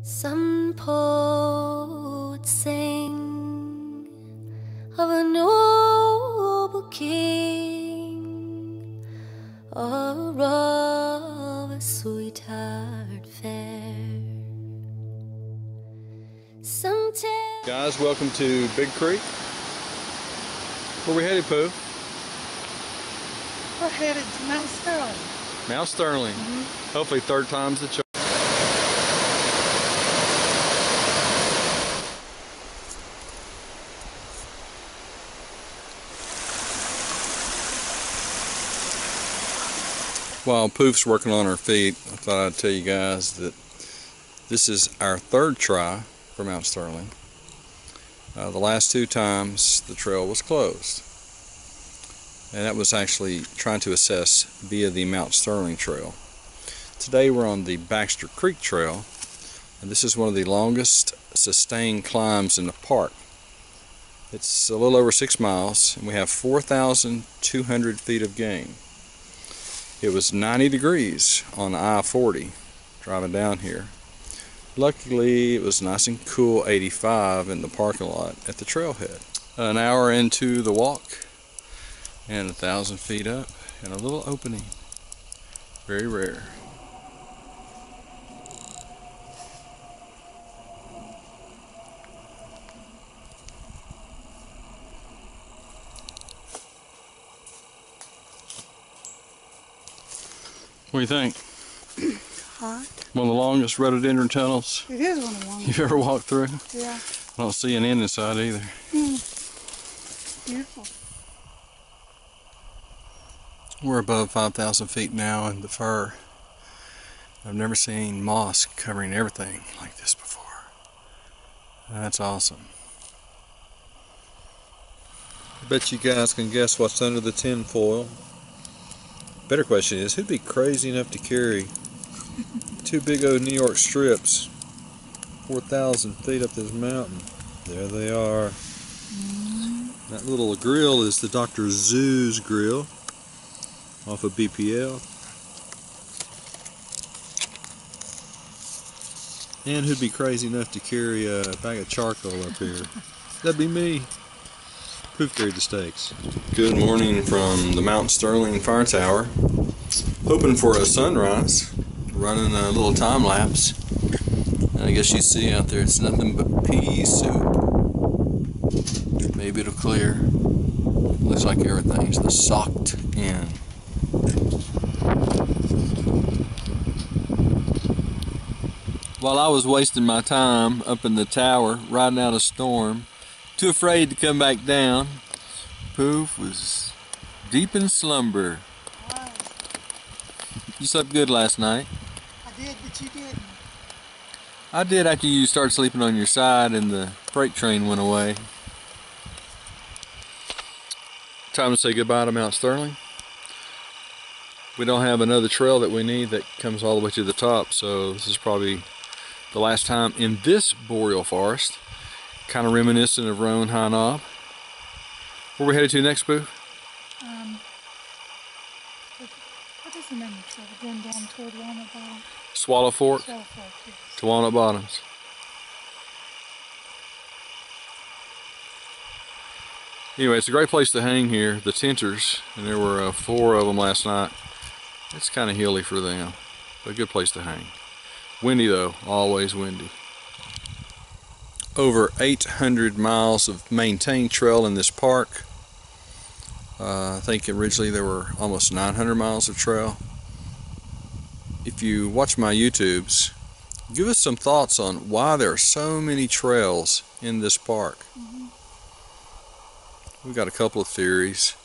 Some poets sing of a noble king, or of a sweetheart fair. Some tell. Guys, welcome to Big Creek. Where we headed, Pooh? We're headed to Mount Sterling. Mount Sterling. Hopefully third time's the charm. While Poof's working on her feet, I thought I'd tell you guys that this is our third try for Mount Sterling. The last two times the trail was closed, and that was actually trying to assess via the Mount Sterling Trail. Today we're on the Baxter Creek Trail, and this is one of the longest sustained climbs in the park. It's a little over 6 miles, and we have 4,200 feet of gain. It was 90 degrees on I-40 driving down here. Luckily, it was nice and cool 85 in the parking lot at the trailhead. An hour into the walk and 1,000 feet up and a little opening. Very rare. What do you think? Hot. One of the longest rhododendron tunnels It is one of the longest. you've ever walked through? Yeah. I don't see an end inside either. Beautiful. We're above 5,000 feet now in the fir. I've never seen moss covering everything like this before. That's awesome. I bet you guys can guess what's under the tin foil. Better question is, who'd be crazy enough to carry two big old New York strips 4,000 feet up this mountain? There they are. That little grill is the Dr. Zoo's grill off of BPL. And who'd be crazy enough to carry a bag of charcoal up here? That'd be me. Poof carried the stakes. Good morning from the Mount Sterling Fire Tower. Hoping for a sunrise. Running a little time lapse. And I guess you see out there it's nothing but pea soup. Maybe it'll clear. Looks like everything's socked in. While I was wasting my time up in the tower, riding out a storm, too afraid to come back down, Poof was deep in slumber. Wow. You slept good last night. I did, but you didn't. I did after you started sleeping on your side and the freight train went away. Time to say goodbye to Mount Sterling. We don't have another trail that we need that comes all the way to the top, so this is probably the last time in this boreal forest. Kind of reminiscent of Roan High Knob. Where we headed to next, Boo? What is the name of the trail? Going down toward Walnut Bottom. Swallow Fork Swallow Fork, yes. to Walnut Bottoms. Anyway, it's a great place to hang here. The Tenters, and there were 4 of them last night. It's kind of hilly for them, but a good place to hang. Windy though, always windy. Over 800 miles of maintained trail in this park. I think originally there were almost 900 miles of trail. If you watch my YouTubes, give us some thoughts on why there are so many trails in this park. We've got a couple of theories.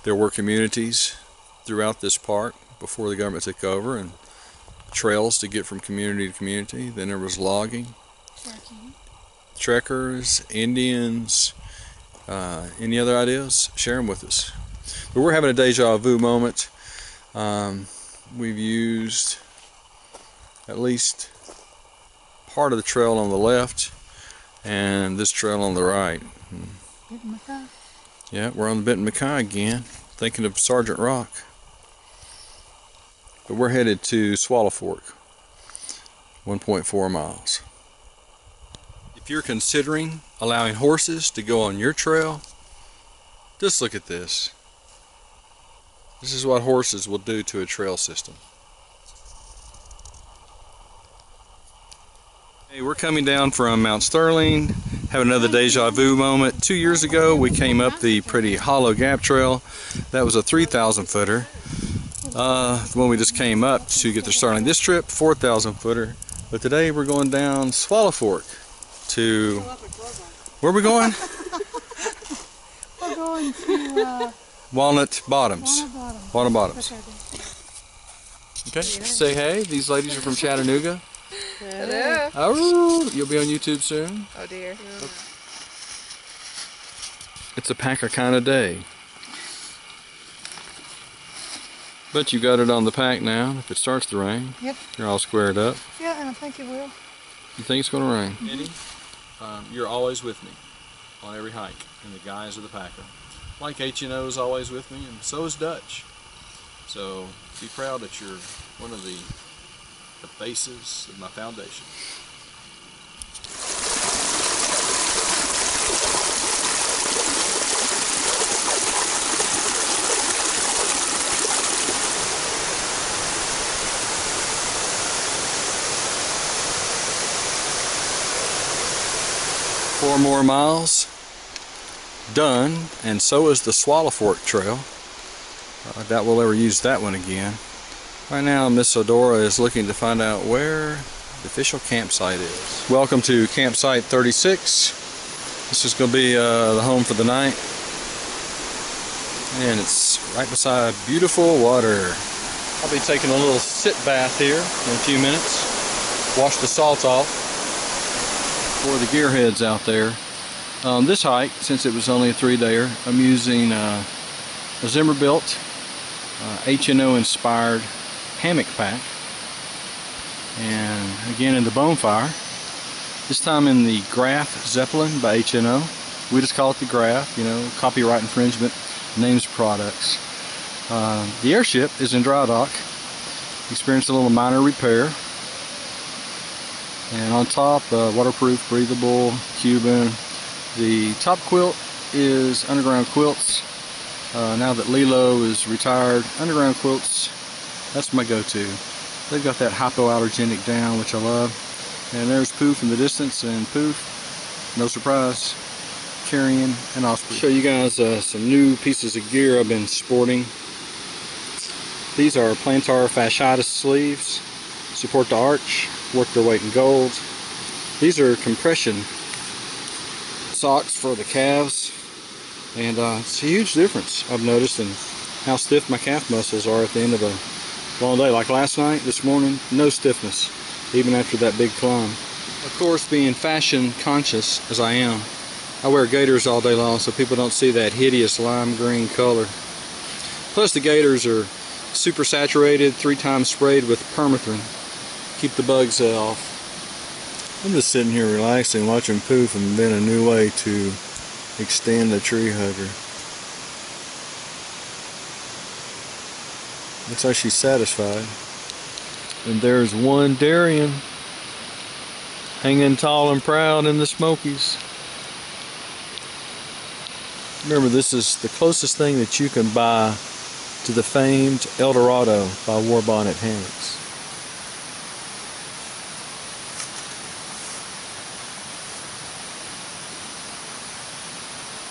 There were communities throughout this park before the government took over, and trails to get from community to community. Then there was logging. Cherokee. Trekkers, Indians, any other ideas? Share them with us. But we're having a deja vu moment. We've used at least part of the trail on the left and this trail on the right. Benton MacKay. Yeah, we're on the Benton MacKay again, thinking of Sergeant Rock. But we're headed to Swallow Fork, 1.4 miles. If you're considering allowing horses to go on your trail, just look at this. This is what horses will do to a trail system. Hey, we're coming down from Mount Sterling, have another deja vu moment. 2 years ago we came up the pretty Hollow Gap Trail. That was a 3,000 footer. The one we just came up to get to Sterling. This trip, 4,000 footer. But today we're going down Swallow Fork to, where are we going? We're going to Walnut Bottoms. Walnut Bottoms. Okay. Okay, say hey. These ladies are from Chattanooga. Hello. Oh, you'll be on YouTube soon. Oh dear. It's a packer kind of day. But you got it on the pack now. If it starts to rain, Yep. you're all squared up. Yeah, and I think it will. You think it's going to rain? Eddie, you're always with me on every hike, and the guys are the packer. Like H&O is always with me, and so is Dutch. So be proud that you're one of the bases of my foundation. Four more miles done, and so is the Swallow Fork Trail. I doubt we'll ever use that one again. Right now Miss Odora is looking to find out where the official campsite is. Welcome to campsite 36. This is going to be the home for the night, and it's right beside beautiful water. I'll be taking a little sit bath here in a few minutes. Wash the salt off for the gearheads out there. This hike, since it was only a 3-dayer, I'm using a Zimmer-built H&O inspired hammock pack, and again in the Bonfire, this time in the Graf Zeppelin by H&O. We just call it the Graf, you know, copyright infringement, names products. The airship is in dry dock, experienced a little minor repair, and on top waterproof, breathable, Cuban. The top quilt is Underground Quilts. Now that Lilo is retired, Underground Quilts, that's my go-to. They've got that hypoallergenic down, which I love. And there's Poof in the distance, and Poof, no surprise, carrying an osprey. Show you guys some new pieces of gear I've been sporting. These are plantar fasciitis sleeves, support the arch, worth their weight in gold. These are compression socks for the calves, and it's a huge difference I've noticed in how stiff my calf muscles are at the end of a long day. Like last night, this morning, no stiffness even after that big climb. Of course, being fashion conscious as I am, I wear gaiters all day long so people don't see that hideous lime green color. Plus the gaiters are super saturated, 3 times sprayed with permethrin. Keep the bugs off. I'm just sitting here relaxing, watching Poof invent a new way to extend the tree hugger. Looks like she's satisfied. And there's one Darien hanging tall and proud in the Smokies. Remember, this is the closest thing that you can buy to the famed El Dorado by Warbonnet Hammocks.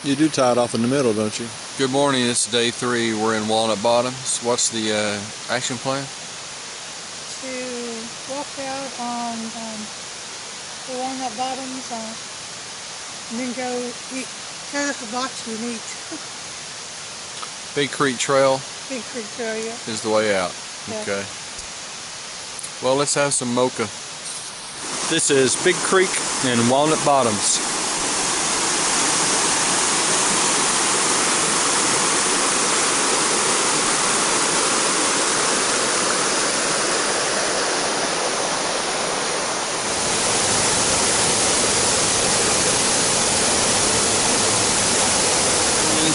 You do tie it off in the middle, don't you? Good morning, it's day 3. We're in Walnut Bottoms. What's the action plan? To walk out on the Walnut Bottoms and then go eat, tear up a box and eat. Big Creek Trail Big Creek Trail, yeah. is the way out. Yeah. Okay. Well, let's have some mocha. This is Big Creek and Walnut Bottoms.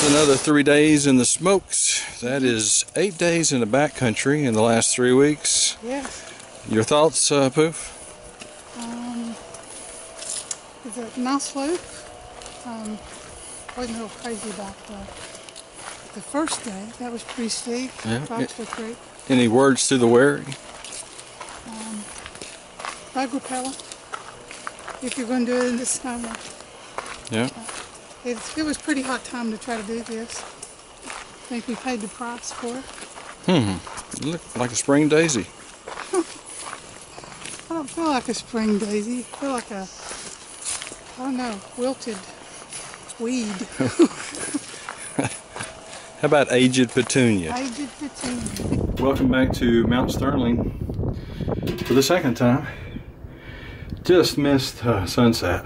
Another 3 days in the smokes. That is 8 days in the backcountry in the last 3 weeks. Yeah. Your thoughts, Poof? It's a nice slope. Wasn't real crazy about the first day. That was pretty steep. Yeah. Rocks were great. Any words to the weary? Rug repellent. If you're going to do it in the summer. Yeah. It was a pretty hot time to try to do this. I think we paid the price for it. Look like a spring daisy. I don't feel like a spring daisy. I feel like a, I don't know, wilted weed. How about aged petunia? Aged petunia. Welcome back to Mount Sterling for the second time. Just missed sunset.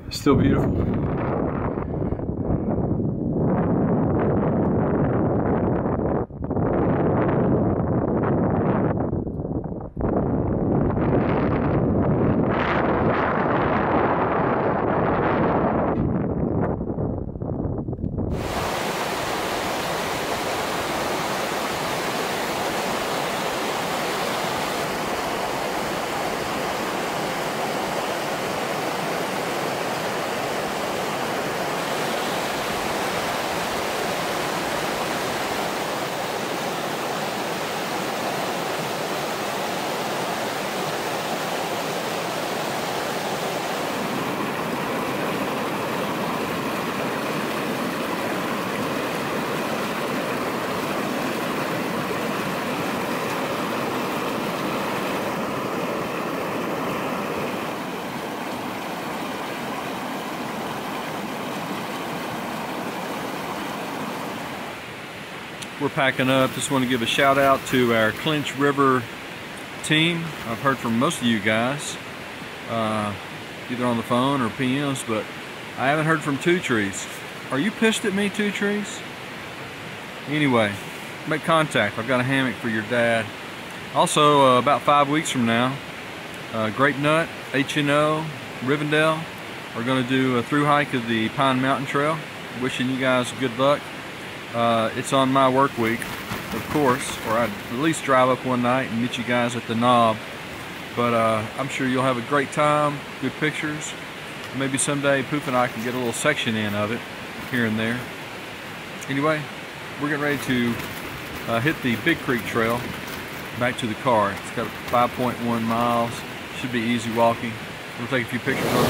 Still beautiful. We're packing up. Just want to give a shout out to our Clinch River team. I've heard from most of you guys, either on the phone or PMs, but I haven't heard from Two Trees. Are you pissed at me, Two Trees? Anyway, make contact. I've got a hammock for your dad. Also, about 5 weeks from now, Grape Nut, HNO, Rivendell are going to do a through hike of the Pine Mountain Trail. Wishing you guys good luck. It's on my work week, of course, or I'd at least drive up one night and meet you guys at the Knob. But I'm sure you'll have a great time, good pictures. Maybe someday Poof and I can get a little section in of it here and there. Anyway, we're getting ready to hit the Big Creek Trail back to the car. It's got 5.1 miles. Should be easy walking. We'll take a few pictures on the way.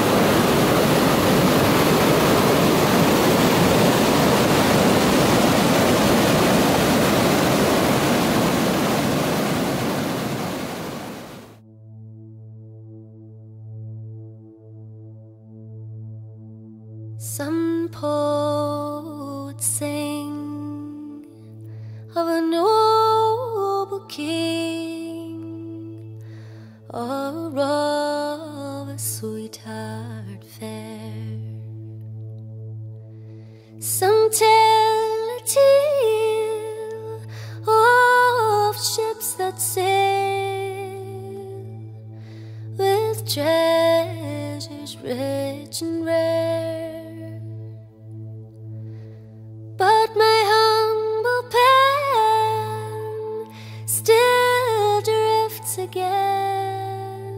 Some poets sing of a noble king, or of a sweetheart fair. Some tell a tale of ships that sail with treasures rich and rare. But my humble pen still drifts again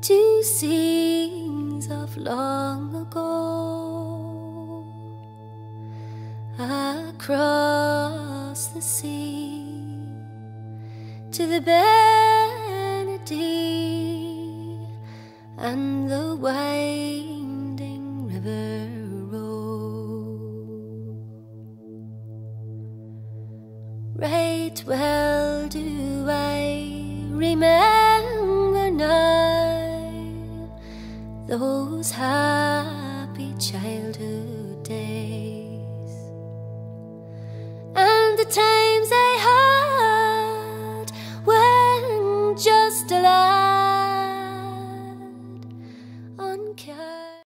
to scenes of long ago, across the sea to the Benedee and the winding river road. Right well do I remember now those happy childhood days, and the times